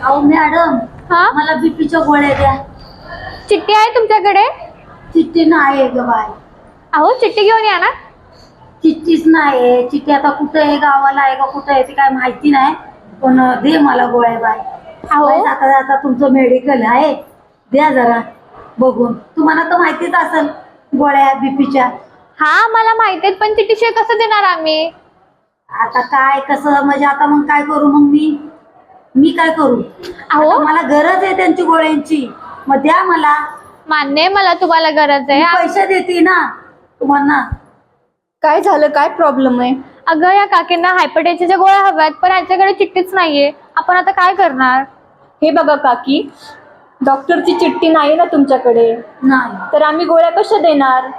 अहो मॅडम, हा मला बीपीच्या गोळ्या द्या. चिठ्ठी आहे तुमच्याकडे? चिठ्ठी नाही ग बाय. अहो चिठ्ठी घेऊन या ना. चिठ्ठीच नाही. चिठ्ठी आता कुठे आहे, गावाला आहे का कुठे आहे ते काय माहिती नाही, पण दे मला गोळ्या बाय. अहो बाय, जाता जाता तुमचं मेडिकल आहे, द्या जरा बघून. तुम्हाला तर माहितीच असेल गोळ्या बीपीच्या. हा मला माहिती आहे, पण चिठ्ठीशिवाय कसं देणार आम्ही? आता काय कसं म्हणजे आता मग काय करू मग मी काय करू? अहो आता मला गरज आहे त्यांची गोळ्यांची, मग द्या मला. मान्य आहे मला तुम्हाला गरज आहे. मी पैसे देते ना तुम्हाला. काय झालं? काय प्रॉब्लेम आहे? अगं या काकींना हायपरटेन्शनच्या गोळ्या हव्यात, पण यांच्याकडे चिठ्ठीच नाहीये. आपण आता काय करणार? हे बघा काकी, डॉक्टरची चिठ्ठी नाही ना तुमच्याकडे, नाही. तर आम्ही गोळ्या कशा देणार?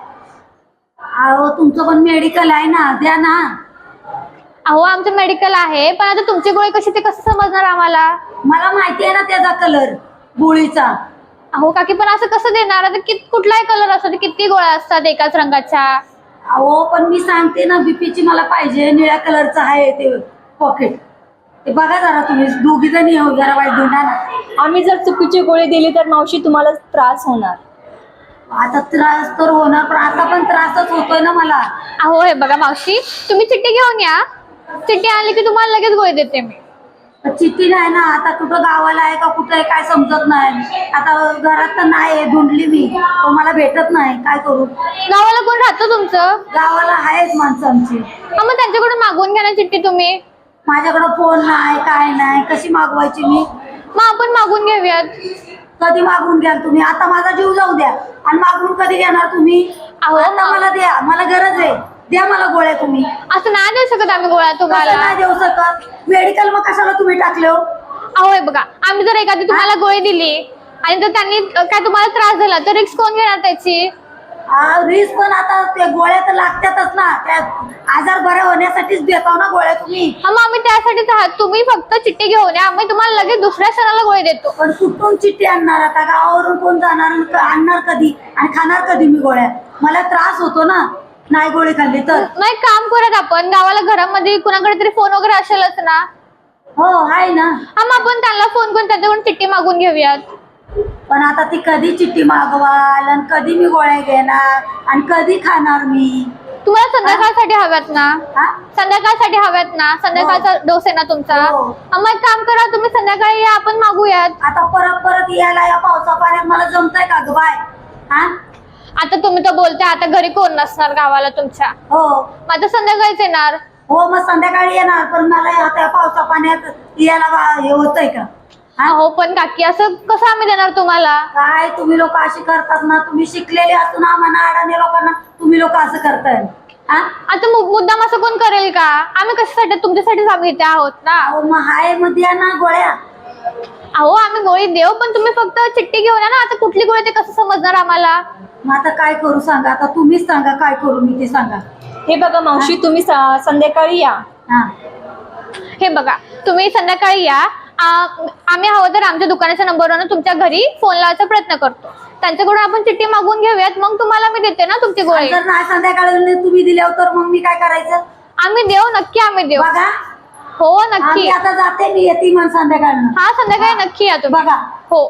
अहो तुमचं पण मेडिकल आहे ना, द्या ना. अहो आमचं मेडिकल आहे, पण आता तुमची गोळी कशी ते कसं समजणार आम्हाला? मला माहिती आहे ना त्याचा कलर गोळीचा. अहो काकी पण असं कसं देणार? आता कुठलाही कलर असतो, ते किती गोळ्या असतात एकाच रंगाच्या. अहो पण मी सांगते ना, बीपीची मला पाहिजे. निळ्या कलरचं आहे ते पॉकेट. ते बघा जरा तुम्ही दोघी जणी येऊ जरा वाईट धुंडा ना. आम्ही जर चुकीची गोळी दिली तर मावशी तुम्हाला त्रास होणार. आता त्रास तर होणार, पण आता पण त्रासच होतोय ना मला. अहो हे बघा मावशी, तुम्ही चिठ्ठी घेऊन या. चिठ्ठी आली की तुम्हाला लगेच गोळी देते मी. चिठ्ठी नाही ना, आता कुठं गावाला आहे का कुठं आहे काय समजत नाही. आता घरात तर नाही, धुंडली मी, तो मला भेटत नाही. काय करू? गावाला कोण राहतं तुमचं? गावाला आहेच माणसं आमची. मग त्यांच्याकडून मागवून घ्या ना चिठ्ठी तुम्ही. माझ्याकडं फोन नाही, काय नाही, कशी मागवायची मी? मग आपण मागून घेऊयात. कधी मागून घ्याल तुम्ही? आता माझा जीव जाऊ द्या, आणि मागून कधी घेणार तुम्ही? अहो, आता मला द्या, मला गरज आहे. द्या मला गोळ्या तुम्ही. असं नाही देऊ शकत आम्ही गोळ्या कसं तुम्हाला. नाही देऊ शकत? मेडिकल मग कशाला तुम्ही टाकले हो? अहो हे बघा, आम्ही जर एखादी तुम्हाला गोळी दिली आणि जर त्यांनी काय तुम्हाला त्रास झाला तर रिस्क कोण घेणार त्याची? रिस्क पण आता त्या गोळ्या तर लागतातच ना. त्या आजार बरा होण्यासाठीच देतो ना गोळ्या तुम्ही. हा मग आम्ही त्यासाठीच आहात. तुम्ही फक्त चिठ्ठी घेऊन या, आम्ही तुम्हाला लगेच दुसऱ्या क्षणाला गोळी देतो. पण कुठून चिठ्ठी आणणार? आता गावावरून कोण जाणार आणि आणणार कधी आणि खाणार कधी मी गोळ्या? मला त्रास होतो ना नाही गोळी खाल्ली तर. मग एक काम करत आपण गावाला घरामध्ये कुणाकडे तरी फोन वगैरे असेलच ना. हो आहे ना. हा मग आपण त्यांना फोन करून त्यांच्याकडून चिठ्ठी मागून घेऊयात. पण आता ती कधी चिठ्ठी मागवाल आणि कधी मी गोळ्या घेणार आणि कधी खाणार मी? तुम्हाला संध्याकाळसाठी हव्यात ना? हा? संध्याकाळसाठी हव्यात ना? संध्याकाळचा डोस आहे ना तुमचा? हो. मग एक काम करा, तुम्ही संध्याकाळी या, आपण मागूयात. आता परत यायला या पावसा पाण्यात मला जमतंय का ग बाय? हा? आता तुम्ही तर बोलताय आता घरी कोण नसणार गावाला तुमच्या. हो मग आता संध्याकाळीच येणार. हो, मग संध्याकाळी येणार, पण मला आता पावसा पाण्यात यायला हे होतंय का? हा? हो पण काकी असं कसं आम्ही देणार तुम्हाला? काय तुम्ही लोक अशी करतात ना? तुम्ही शिकलेले असून आम्हाला अडाणी लोकांना तुम्ही लोक असं करताय. हा? आता मुद्दाम असं कोण करेल का? आम्ही कशासाठी? तुमच्यासाठीच आम्ही इथे आहोत ना. अहो मग हाय मग द्या ना गोळ्या. अहो आम्ही गोळी देऊ, पण तुम्ही फक्त चिठ्ठी घेऊन या ना. आता कुठली गोळी ते कसं समजणार आम्हाला? मग आता काय करू सांगा? आता तुम्हीच सांगा काय करू मी ते सांगा. हे बघा मावशी, तुम्ही संध्याकाळी या. हा. हे बघा, तुम्ही संध्याकाळी या. आम्ही हवं तर आमच्या दुकानाच्या नंबरवरून तुमच्या घरी फोन लावायचा प्रयत्न करतो. त्यांच्याकडून आपण चिठ्ठी मागून घेऊयात, मग तुम्हाला मी देते ना तुमची गोळी. जर नाही संध्याकाळी तुम्ही दिल्यावर तर मग मी काय करायचं? आम्ही देऊ, नक्की आम्ही देऊ. बघा, हो नक्की. आता जाते मी, येते मग संध्याकाळी. हा संध्याकाळी नक्की या तुम्ही. बघा. हो.